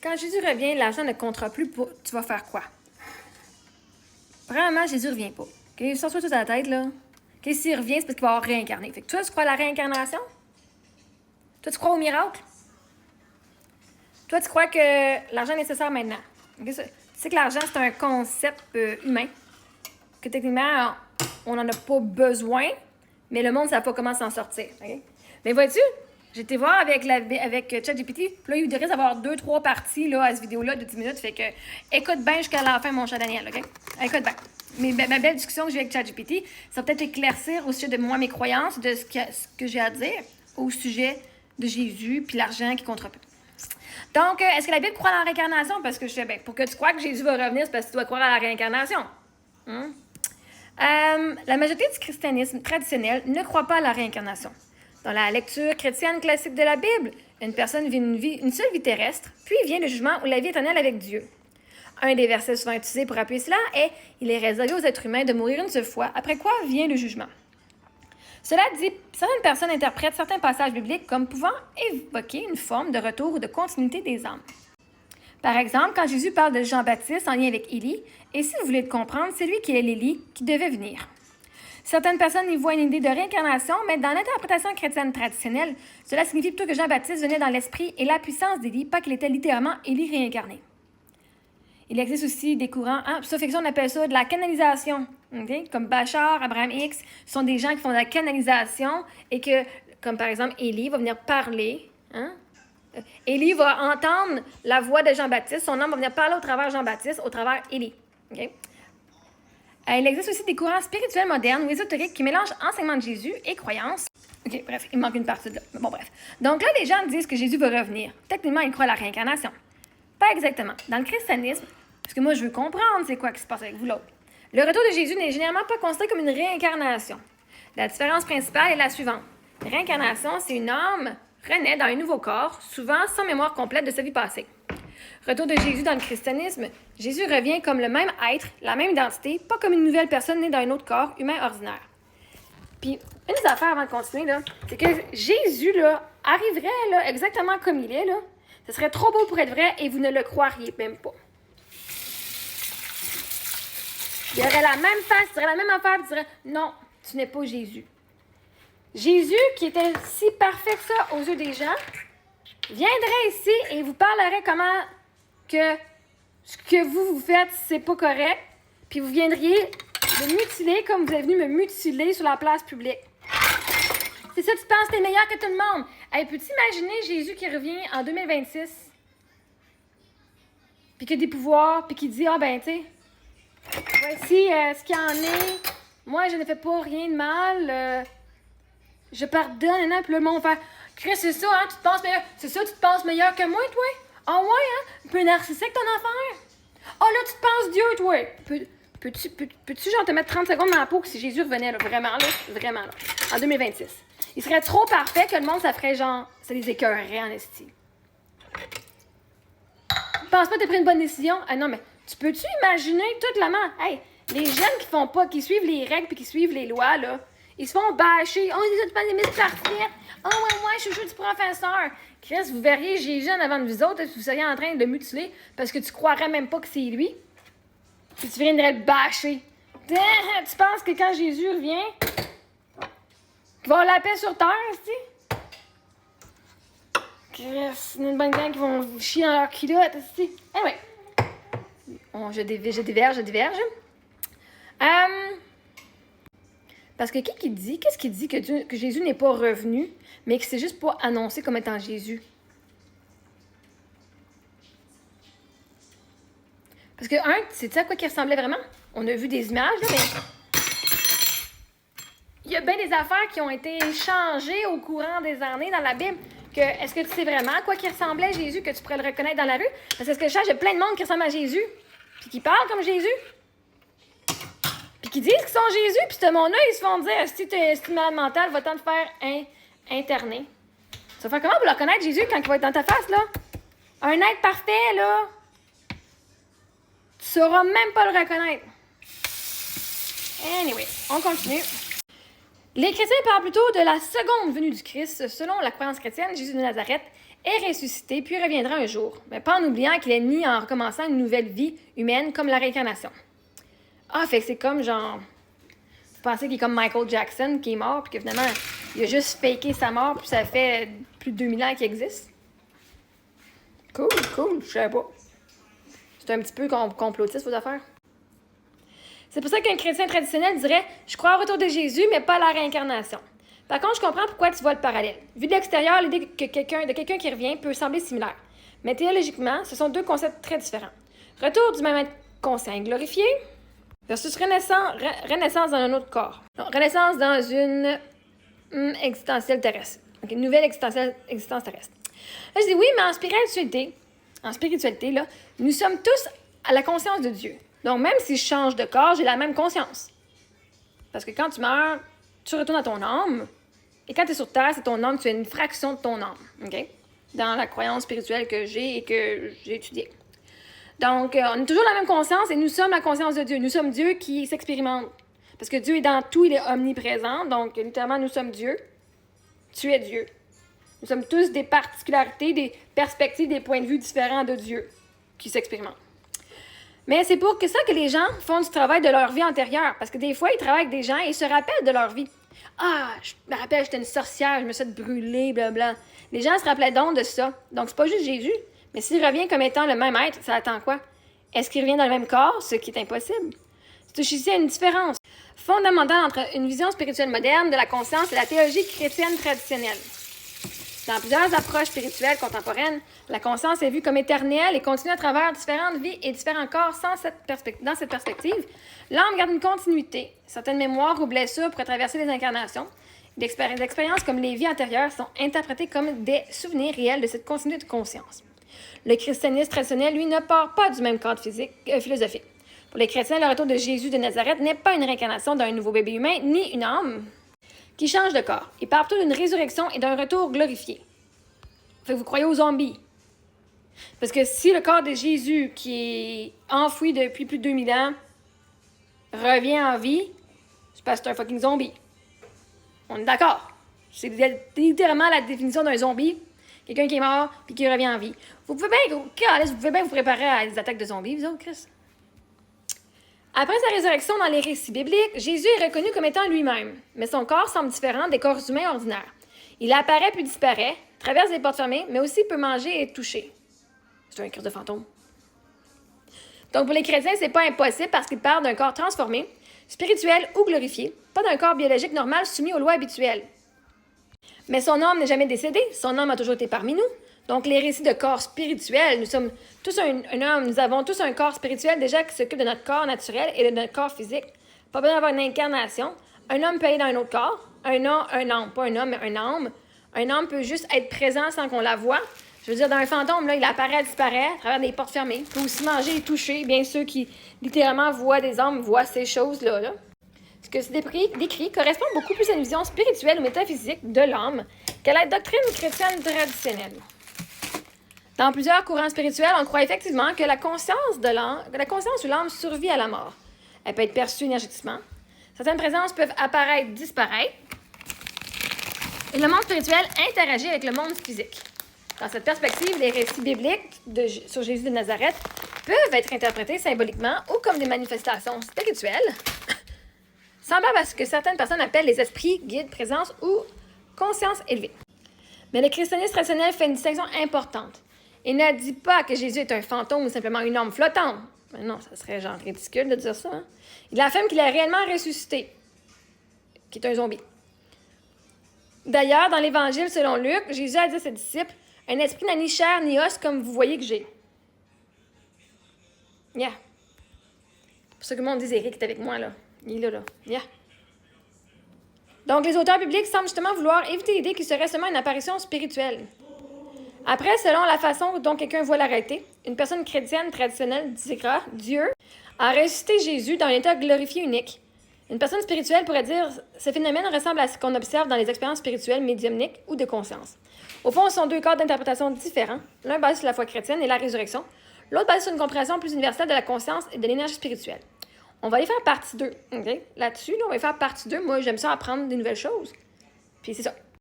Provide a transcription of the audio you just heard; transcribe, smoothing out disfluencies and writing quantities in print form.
Quand Jésus revient, l'argent ne comptera plus pour... Tu vas faire quoi? Premièrement, Jésus ne revient pas. Okay? Sors-toi tout à la tête, là. Okay? S'il revient, c'est parce qu'il va avoir réincarné. Fait que toi, tu crois à la réincarnation? Toi, tu crois au miracle? Toi, tu crois que l'argent est nécessaire maintenant? Okay? Tu sais que l'argent, c'est un concept humain. Que techniquement, on n'en a pas besoin, mais le monde ne sait pas comment s'en sortir. Okay? Mais vois-tu, j'ai été voir avec ChatGPT, puis là, il devrait avoir 2-3 parties là, à cette vidéo-là de 10 minutes. Fait que écoute bien jusqu'à la fin, mon cher Daniel, OK? Écoute bien. Ma belle discussion que j'ai avec ChatGPT, ça va peut-être éclaircir au sujet de moi, mes croyances, de ce que j'ai à dire au sujet de Jésus puis l'argent qui comptera peu. Donc, est-ce que la Bible croit à la réincarnation? Parce que je sais bien, pour que tu crois que Jésus va revenir, c'est parce que tu dois croire à la réincarnation. La majorité du christianisme traditionnel ne croit pas à la réincarnation. Dans la lecture chrétienne classique de la Bible, une personne vit une seule vie terrestre, puis vient le jugement ou la vie éternelle avec Dieu. Un des versets souvent utilisés pour appuyer cela est « Il est réservé aux êtres humains de mourir une seule fois, après quoi vient le jugement ». Cela dit, certaines personnes interprètent certains passages bibliques comme pouvant évoquer une forme de retour ou de continuité des âmes. Par exemple, quand Jésus parle de Jean-Baptiste en lien avec Élie, et si vous voulez le comprendre, c'est lui qui est l'Élie qui devait venir. Certaines personnes y voient une idée de réincarnation, mais dans l'interprétation chrétienne traditionnelle, cela signifie plutôt que Jean-Baptiste venait dans l'esprit et la puissance d'Élie, pas qu'il était littéralement Élie réincarné. Il existe aussi des courants, ça fait que ça, on appelle ça de la canalisation, okay? Comme Bachar, Abraham X, ce sont des gens qui font de la canalisation et que, comme par exemple, Élie va venir parler, Élie va entendre la voix de Jean-Baptiste, son âme va venir parler au travers Jean-Baptiste, au travers Élie. Okay? Il existe aussi des courants spirituels modernes ou ésotériques qui mélangent enseignement de Jésus et croyances. OK, bref, il manque une partie de là. Bon, bref. Donc là, les gens disent que Jésus va revenir. Techniquement, ils croient à la réincarnation. Pas exactement. Dans le christianisme, parce que moi, je veux comprendre c'est quoi qui se passe avec vous l'autre. Le retour de Jésus n'est généralement pas considéré comme une réincarnation. La différence principale est la suivante. La réincarnation, c'est une âme renaît dans un nouveau corps, souvent sans mémoire complète de sa vie passée. Retour de Jésus dans le christianisme, Jésus revient comme le même être, la même identité, pas comme une nouvelle personne née dans un autre corps humain ordinaire. Puis, une des affaires avant de continuer, là, c'est que Jésus là, arriverait là, exactement comme il est. Là. Ce serait trop beau pour être vrai et vous ne le croiriez même pas. Il aurait la même face, il dirait la même affaire, il dirait « Non, tu n'es pas Jésus. » Jésus, qui était si parfait que ça aux yeux des gens, viendrait ici et vous parlerait comment que ce que vous faites, c'est pas correct, puis vous viendriez me mutiler comme vous êtes venu me mutiler sur la place publique. C'est ça, tu penses que t'es meilleur que tout le monde. Hey, peux-tu imaginer Jésus qui revient en 2026, puis qui a des pouvoirs, puis qui dit « Ah ben, tu sais, voici ce qu'il y en est, moi je ne fais pas rien de mal, je pardonne, puis le monde va faire « Chris, c'est ça, hein, tu te penses meilleur, c'est ça, tu te penses meilleur que moi, toi? Ah ouais, hein, un peu narcissique ton affaire? Ah là, tu te penses Dieu, toi? Peux-tu genre te mettre 30 secondes dans la peau que si Jésus revenait, là, vraiment, en 2026? Il serait trop parfait que le monde, ça ferait genre, ça les écœurerait en esti. Tu penses pas que t'as pris une bonne décision? Ah non, mais tu peux-tu imaginer toute la main? Hey, les jeunes qui font pas, qui suivent les règles puis qui suivent les lois, là, ils se font bâcher. Oh, ils ont pas des mises parfaites. Oh, ouais, je suis chouchou du professeur. Chris, vous verriez Jésus en avant de vous autres, vous seriez en train de le mutiler parce que tu croirais même pas que c'est lui. Puis tu viendrais le bâcher. Tu penses que quand Jésus revient, qu'il va avoir la paix sur terre, tu Chris, il y a une bonne gang qui vont chier dans leur culotte, tu Anyway. Je diverge. Parce que qu'est-ce qui dit que Jésus n'est pas revenu, mais que c'est juste pas annoncé comme étant Jésus? Parce que, sais-tu à quoi il ressemblait vraiment? On a vu des images, là, mais il y a bien des affaires qui ont été changées au courant des années dans la Bible. Est-ce que tu sais vraiment à quoi il ressemblait Jésus, que tu pourrais le reconnaître dans la rue? Parce que ce que je cherche, il y a plein de monde qui ressemble à Jésus, puis qui parle comme Jésus. Puis qui disent qu'ils sont Jésus, puis ce monde-là, ils se font dire si tu es malade mental, va-t'en te faire interner. Ça va faire comment pour le reconnaître, Jésus, quand il va être dans ta face, là? Un être parfait, là. Tu sauras même pas le reconnaître. Anyway, on continue. Les chrétiens parlent plutôt de la seconde venue du Christ. Selon la croyance chrétienne, Jésus de Nazareth est ressuscité, puis reviendra un jour, mais pas en oubliant qu'il est né en recommençant une nouvelle vie humaine comme la réincarnation. Ah, fait que c'est comme genre... Vous pensez qu'il est comme Michael Jackson qui est mort, puis que finalement, il a juste faké sa mort, puis ça fait plus de 2000 ans qu'il existe? Cool, je sais pas. C'est un petit peu complotiste, vos affaires. C'est pour ça qu'un chrétien traditionnel dirait « Je crois au retour de Jésus, mais pas à la réincarnation ». Par contre, je comprends pourquoi tu vois le parallèle. Vu de l'extérieur, l'idée de quelqu'un qui revient peut sembler similaire. Mais théologiquement, ce sont deux concepts très différents. Retour du même être conscient et glorifié versus renaissance dans un autre corps. Non, renaissance dans une existentielle terrestre. OK, une nouvelle existence terrestre. Là, je dis oui, mais en spiritualité, là, nous sommes tous à la conscience de Dieu. Donc, même si je change de corps, j'ai la même conscience. Parce que quand tu meurs, tu retournes à ton âme. Et quand tu es sur Terre, c'est ton âme, tu es une fraction de ton âme. OK? Dans la croyance spirituelle que j'ai et que j'ai étudiée. Donc, on a toujours la même conscience et nous sommes la conscience de Dieu. Nous sommes Dieu qui s'expérimente. Parce que Dieu est dans tout, il est omniprésent. Donc, littéralement, nous sommes Dieu. Tu es Dieu. Nous sommes tous des particularités, des perspectives, des points de vue différents de Dieu qui s'expérimentent. Mais c'est pour ça que les gens font du travail de leur vie antérieure. Parce que des fois, ils travaillent avec des gens et ils se rappellent de leur vie. Ah, je me rappelle, j'étais une sorcière, je me suis fait brûler, blablabla. Les gens se rappelaient donc de ça. Donc, c'est pas juste Jésus. Mais s'il revient comme étant le même être, ça attend quoi? Est-ce qu'il revient dans le même corps, ce qui est impossible? C'est ici une différence fondamentale entre une vision spirituelle moderne de la conscience et la théologie chrétienne traditionnelle. Dans plusieurs approches spirituelles contemporaines, la conscience est vue comme éternelle et continue à travers différentes vies et différents corps dans cette perspective. L'âme garde une continuité. Certaines mémoires ou blessures pourraient traverser les incarnations. Des expériences comme les vies antérieures sont interprétées comme des souvenirs réels de cette continuité de conscience. Le christianisme traditionnel, lui, ne part pas du même cadre philosophique. Pour les chrétiens, le retour de Jésus de Nazareth n'est pas une réincarnation d'un nouveau bébé humain, ni une âme qui change de corps. Il part plutôt d'une résurrection et d'un retour glorifié. Fait que vous croyez aux zombies. Parce que si le corps de Jésus, qui est enfoui depuis plus de 2000 ans, revient en vie, c'est parce que c'est un fucking zombie. On est d'accord. C'est littéralement la définition d'un zombie. Quelqu'un qui est mort puis qui revient en vie. Vous pouvez bien vous préparer à des attaques de zombies, vous autres, Chris. Après sa résurrection dans les récits bibliques, Jésus est reconnu comme étant lui-même, mais son corps semble différent des corps humains ordinaires. Il apparaît puis disparaît, traverse des portes fermées, mais aussi peut manger et toucher. C'est un crise de fantôme. Donc pour les chrétiens, c'est pas impossible parce qu'ils parlent d'un corps transformé, spirituel ou glorifié, pas d'un corps biologique normal soumis aux lois habituelles. Mais son âme n'est jamais décédée, son âme a toujours été parmi nous. Donc, les récits de corps spirituel, nous sommes tous un homme, nous avons tous un corps spirituel déjà qui s'occupe de notre corps naturel et de notre corps physique. Pas besoin d'avoir une incarnation. Un homme peut aller dans un autre corps. Un âme, pas un homme, mais un âme. Un âme peut juste être présent sans qu'on la voie. Je veux dire, dans un fantôme, là, il apparaît, disparaît à travers des portes fermées. Il peut aussi manger et toucher. Bien ceux qui, littéralement, voient des âmes, voient ces choses-là. Là. Ce que c'est décrit correspond beaucoup plus à une vision spirituelle ou métaphysique de l'âme qu'à la doctrine chrétienne traditionnelle. Dans plusieurs courants spirituels, on croit effectivement que la conscience ou l'âme survit à la mort. Elle peut être perçue énergétiquement. Certaines présences peuvent apparaître, disparaître. Et le monde spirituel interagit avec le monde physique. Dans cette perspective, les récits bibliques sur Jésus de Nazareth peuvent être interprétés symboliquement ou comme des manifestations spirituelles, semblables à ce que certaines personnes appellent les esprits, guides, présences ou conscience élevée. Mais le christianisme traditionnel fait une distinction importante. Il ne dit pas que Jésus est un fantôme ou simplement une âme flottante. Mais non, ça serait genre ridicule de dire ça. Hein? Il affirme qu'il est réellement ressuscité, qui est un zombie. D'ailleurs, dans l'Évangile selon Luc, Jésus a dit à ses disciples « Un esprit n'a ni chair ni os comme vous voyez que j'ai. » Yeah. C'est pour ça que le monde dit Éric est avec moi, là. Il est là. Yeah. Donc, les auteurs bibliques semblent justement vouloir éviter l'idée qu'il serait seulement une apparition spirituelle. Après, selon la façon dont quelqu'un voit la réalité, une personne chrétienne traditionnelle dira « Dieu a ressuscité Jésus dans un état glorifié unique. » Une personne spirituelle pourrait dire « Ce phénomène ressemble à ce qu'on observe dans les expériences spirituelles médiumniques ou de conscience. » Au fond, ce sont deux cadres d'interprétation différents, l'un basé sur la foi chrétienne et la résurrection, l'autre basé sur une compréhension plus universelle de la conscience et de l'énergie spirituelle. On va aller faire partie 2. Okay? Là-dessus, on va faire partie 2. Moi, j'aime ça apprendre des nouvelles choses. Puis c'est ça.